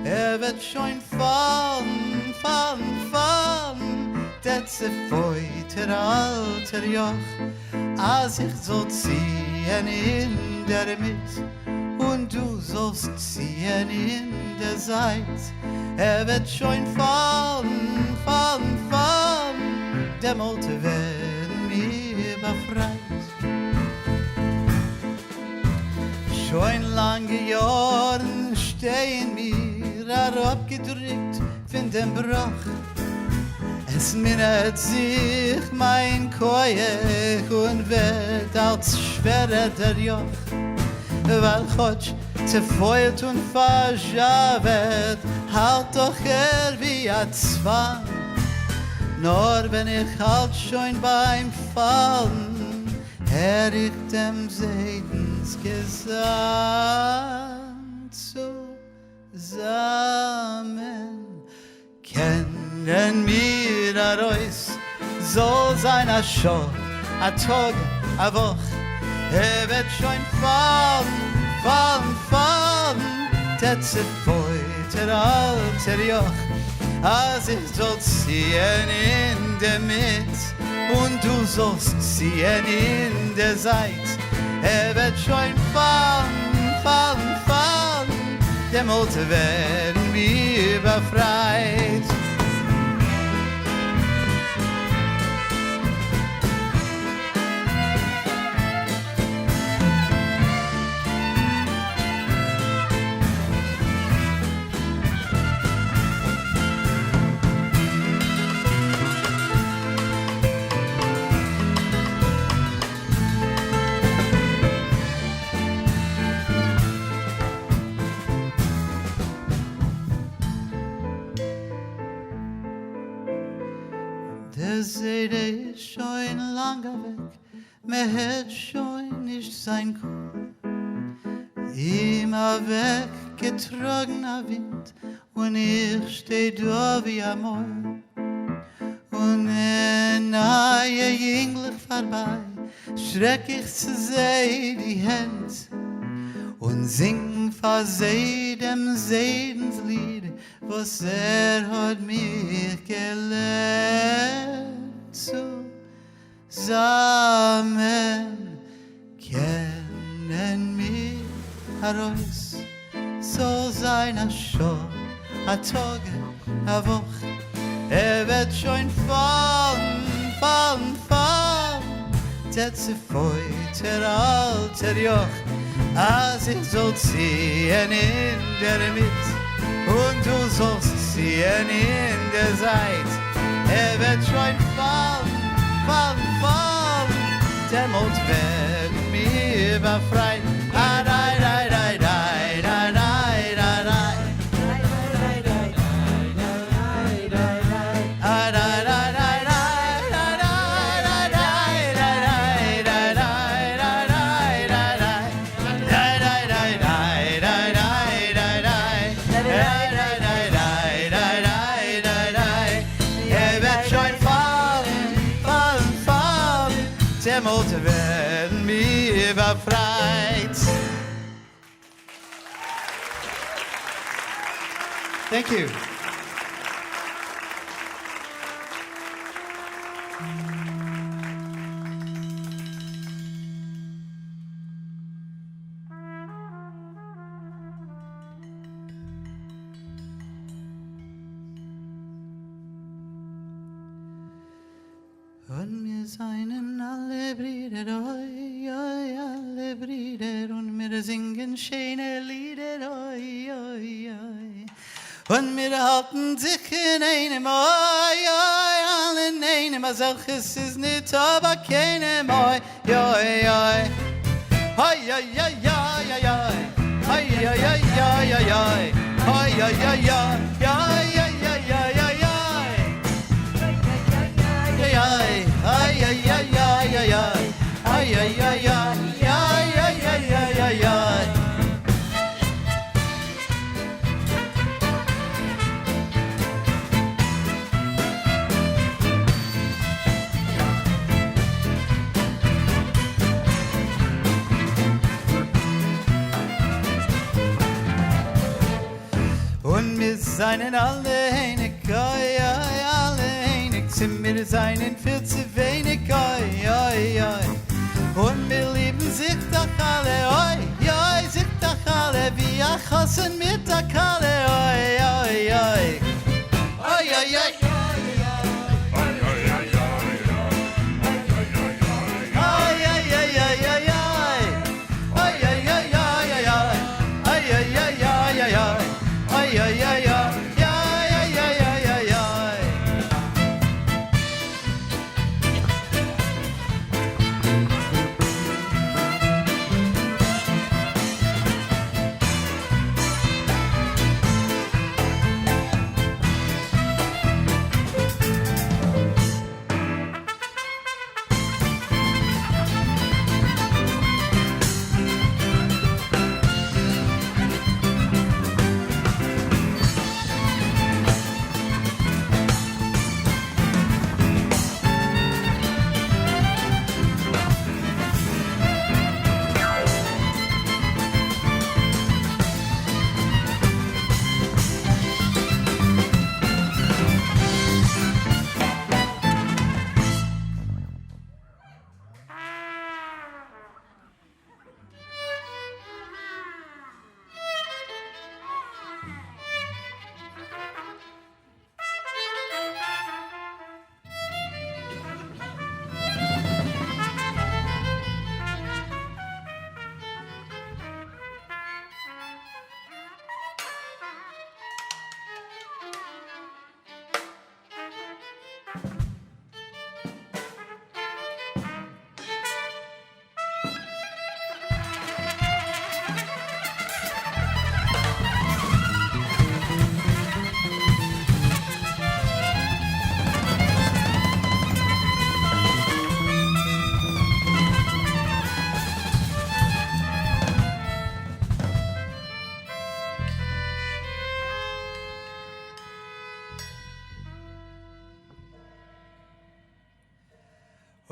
Wird schon fallen, fallen, fallen, das feute alter Joch, als ich soll ziehen in der Mitte und du sollst ziehen in der Seite. Wird schon fallen, fallen, fallen, der Molte werden mir befreit. Schon lange Jahren stehen mir abgedrückt von dem Bruch. Es minnet sich mein Koech und wird als schwerer der Joch. Weil Gott zerfeuert und verschavet, halt doch wie ein Zwang. Nur wenn ich halt schon beim Fallen, hör ich dem Seidensgesang zusammen. Kennen mir a Reus, soll sein a Schor, a Tag, a Woch. Wird schon fallen, fallen, fallen, das feute alter Joch. Als ich soll ziehen in der Mitte und du sollst ziehen in der Seite. Wird schon fallen, fallen, fallen, der Molte werden wir befreit. Der Seide ist schon lange weg, mir hätt schon nicht sein können. Immer weggetragener Wind, und ich steh da wie am Morgen. Und ein nahe Jüngling vorbei, schreck ich zu sehen die Hände und sing vor sie dem Seidenslied, was hat mir gelernt. Zusammen kennen wir heraus, so sein a Schor, a Tage, a Woch. Wird schon fallen, fallen, fallen, das feute alter Joch. Als ich soll ziehen in der Mitte und du sollst ziehen in der Seite. Wird schon fallen, fallen, fallen, der Mond werden mir befreit. Ah, dai, dai, dai, dai, dai, dai, dai, dai. Molte werden mir befreit. Thank you. Und wir seien alle Brüder, oi, oi, alle Brüder, und wir singen schöne Lieder, oi, oi, oi. Und wir halten sich in einem, oi, oi, alle in einem, als solches ist nicht, aber keinem, oi, oi, oi. Oi, oi, oi, oi, oi, oi. Oi, oi, oi, oi, oi, oi. Oi, oi, oi, oi, oi, oi, oi, oi, oi, oi. Oi, oi, oi, oi, oi, oi, oi, oi. Oi, oi, oi, oi, oi, oi, oi, oi, oi, oi. Und wir seien alle einig, oi, oi, alle einig, sind wir seien viel zu wenig, oi, oi, oi. Und wir lieben sich doch alle, oi, oi, sich doch alle, wie Achossen mit der Kalle, oi, oi, oi. Oi, oi, oi.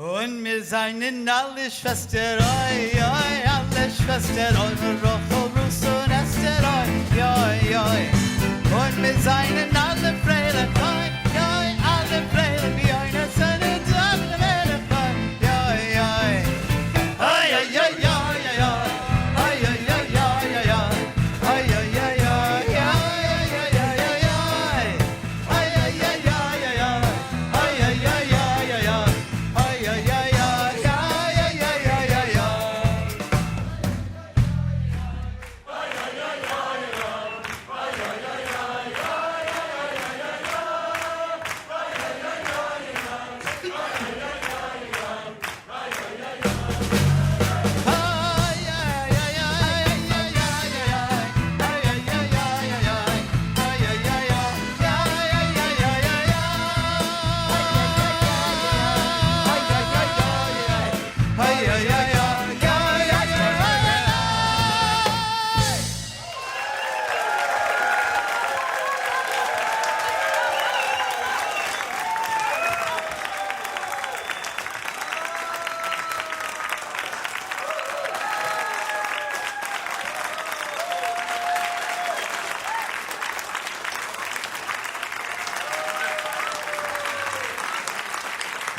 Und wir seien alle Schwester, oi, oi, alle Schwester, oi, Rochel, Bruce und Esther, oi, oi, oi. Und wir seien alle Freile, oi, oi, alle Freile, wie eine Sonne, Tag, Welle, oi, oi, oi. Oi, oi, oi, oi, oi, oi. Oi, oi, oi, oi, oi, oi. Oi, oi, oi, oi, oi, oi, oi, oi, oi. Oi, oi, oi, oi, oi, oi. Oi, oi, oi, oi, oi, oi. Oi, oi, oi, oi, oi, oi, oi, oi, oi, oi, oi.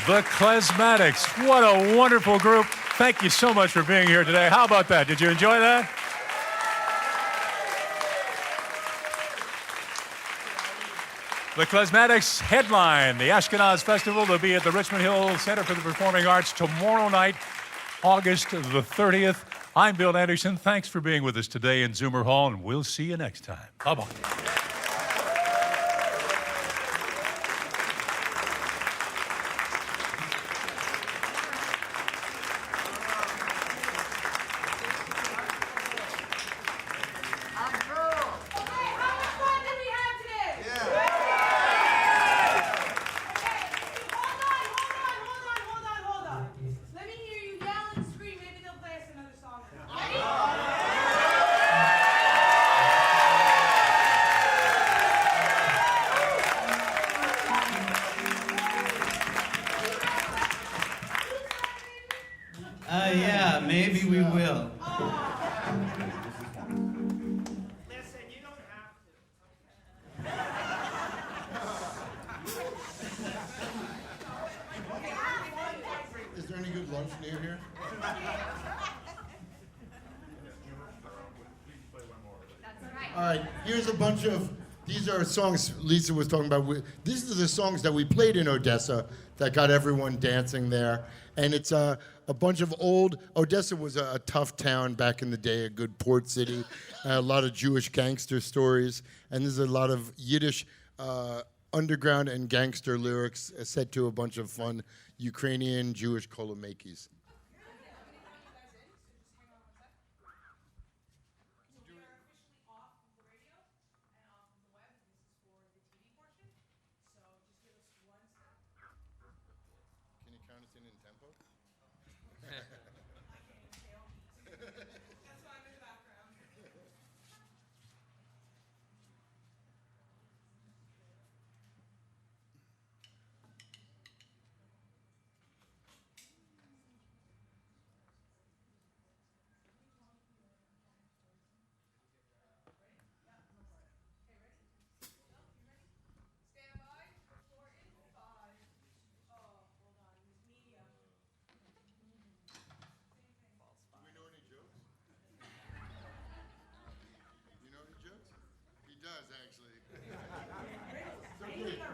The Klezmatics. What a wonderful group. Thank you so much for being here today. How about that? Did you enjoy that? The Klezmatics headline the Ashkenaz Festival. They'll be at the Richmond Hill Center for the Performing Arts tomorrow night, August the 30th. I'm Bill Anderson. Thanks for being with us today in Zoomer Hall, and we'll see you next time. Bye-bye. who's new here? All right, here's a bunch of, these are songs Lisa was talking about. These are the songs that we played in Odessa that got everyone dancing there. And it's a bunch of old, Odessa was a tough town back in the day, a good port city, a lot of Jewish gangster stories. And there's a lot of Yiddish underground and gangster lyrics set to a bunch of fun Ukrainian Jewish kolomakis. Can you count us in tempo?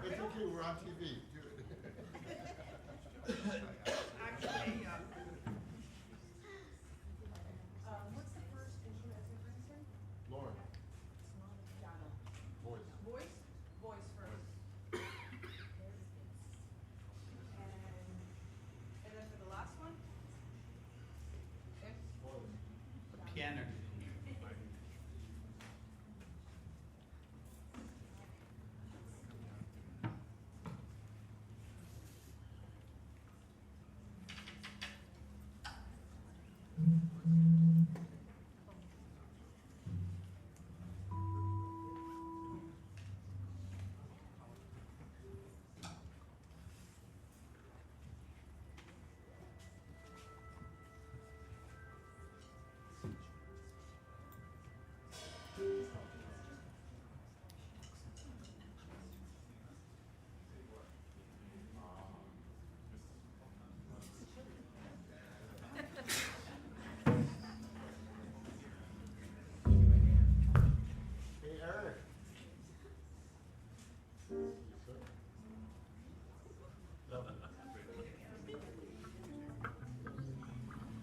It's okay, we're on TV. Do it. Actually, what's the first instrument as a Princeton? Lauren. Voice. Voice? Voice first. And then for the last one? Okay. Piano.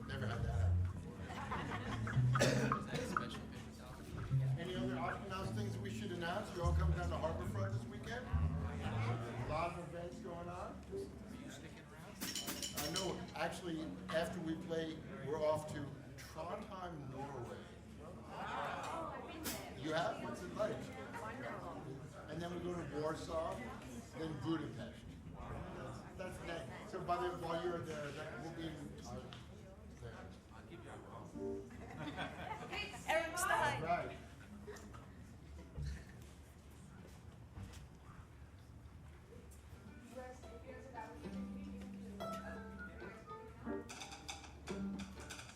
Never had that happen before. Any other unannounced things we should announce? You all coming down to Harborfront this weekend? A lot of events going on. I know, actually, after we play, we're off to Trondheim, Norway. You have? What's it like? And then we go to Warsaw, then Budapest. That's next. So while you're there, we'll be in Eric Stein. right.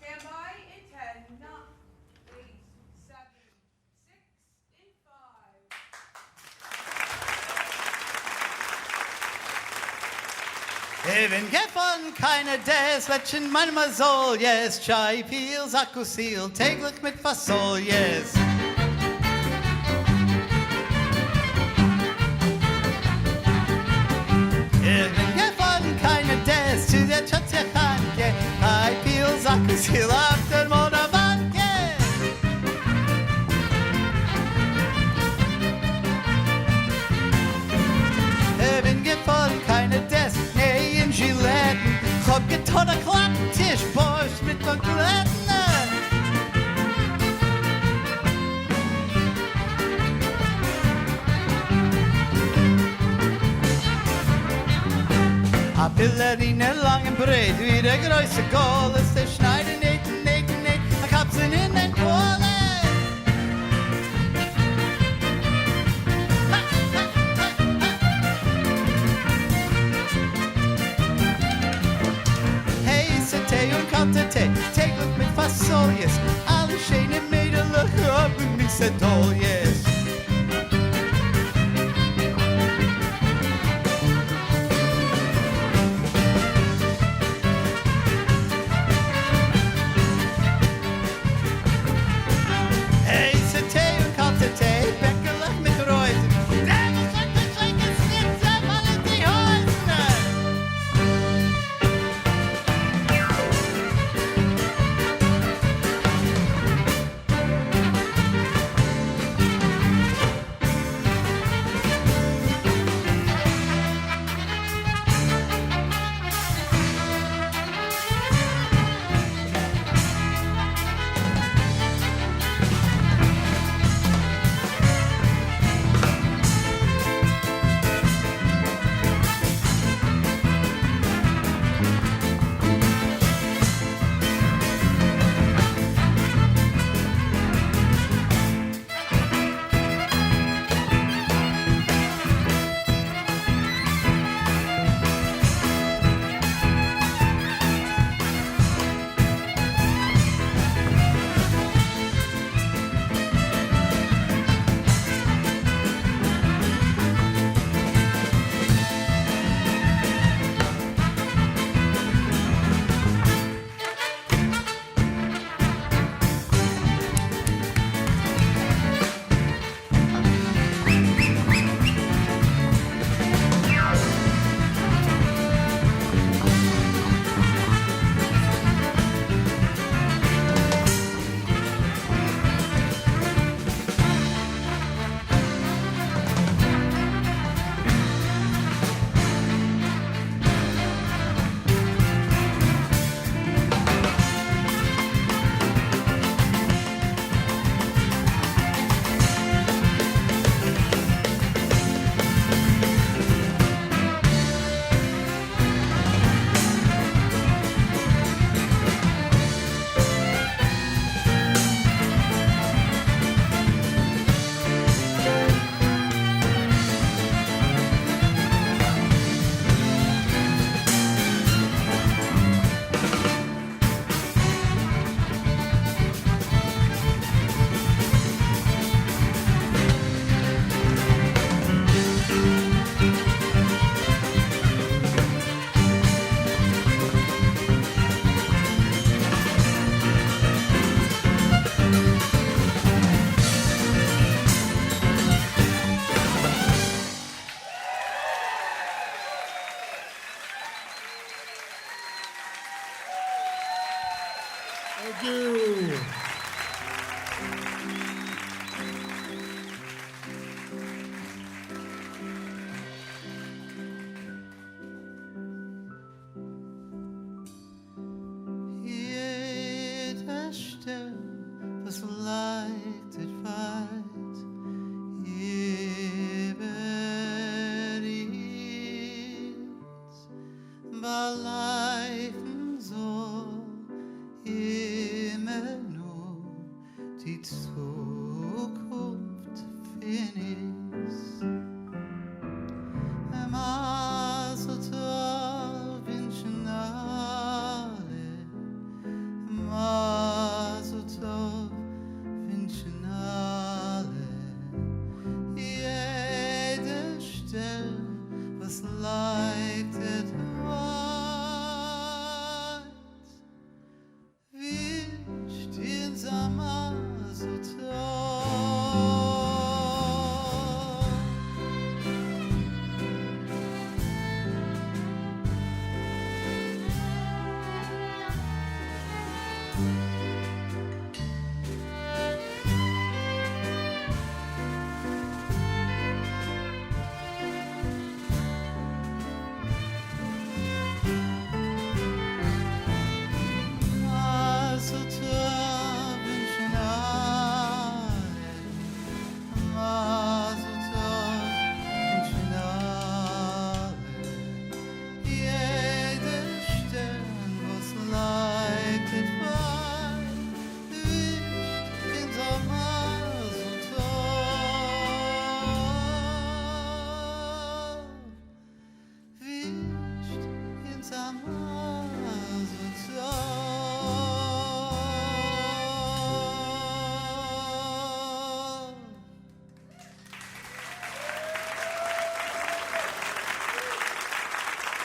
Stand by in 10, 9, 8, 7, 6, in 5. Even gefon keine des, welchen manchmal soll, yes. Chai peel, Akkusil, täglich mit Fasol, yes. Even gefon keine des, zu der Chatzechanke, Chai peel, Akkusil, auf der Monavanke. Even gefon keine des, nee, in Giletten, hab getan a Klapptisch, Bosch mit Bankletten. A Pillerine lang und breit, wie der größte Kohl ist der Schneider, nicht, a Kapseln in den Kohle. Hey, se Tee und kalte Tee, täglich mit Fasol, yes. Alle schöne Mädel haben mich so toll, yes.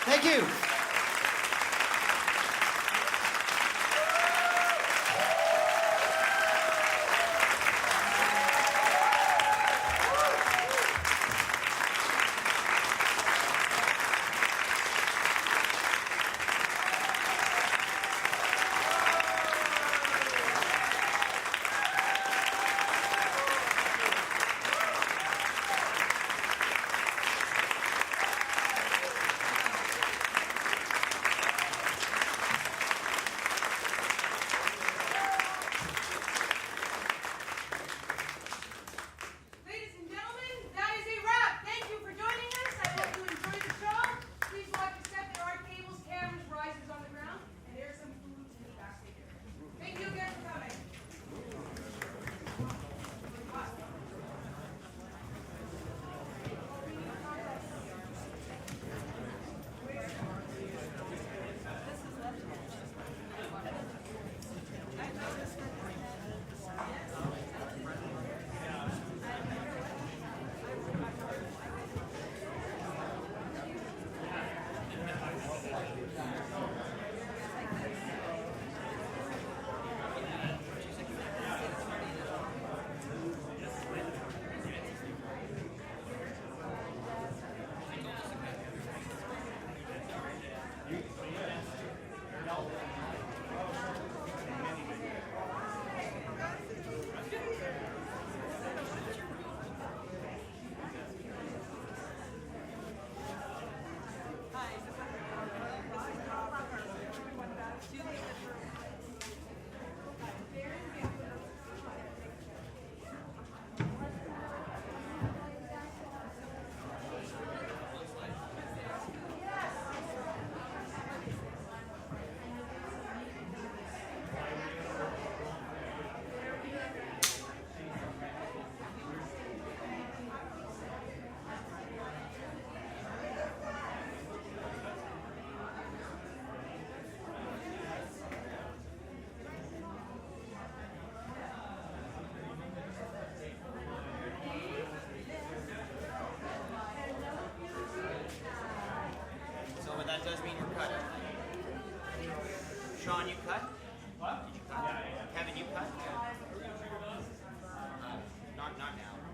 Thank you. Ladies and gentlemen, that is a wrap. Thank you for joining us. I hope you enjoyed the show. Please watch your step. There are tables, cameras, risers on the ground, and there's some food in the backstage area. Thank you again for coming. So what that does mean you're cut. Sean, you cut? What? Did you cut? Kevin, you cut? Not now.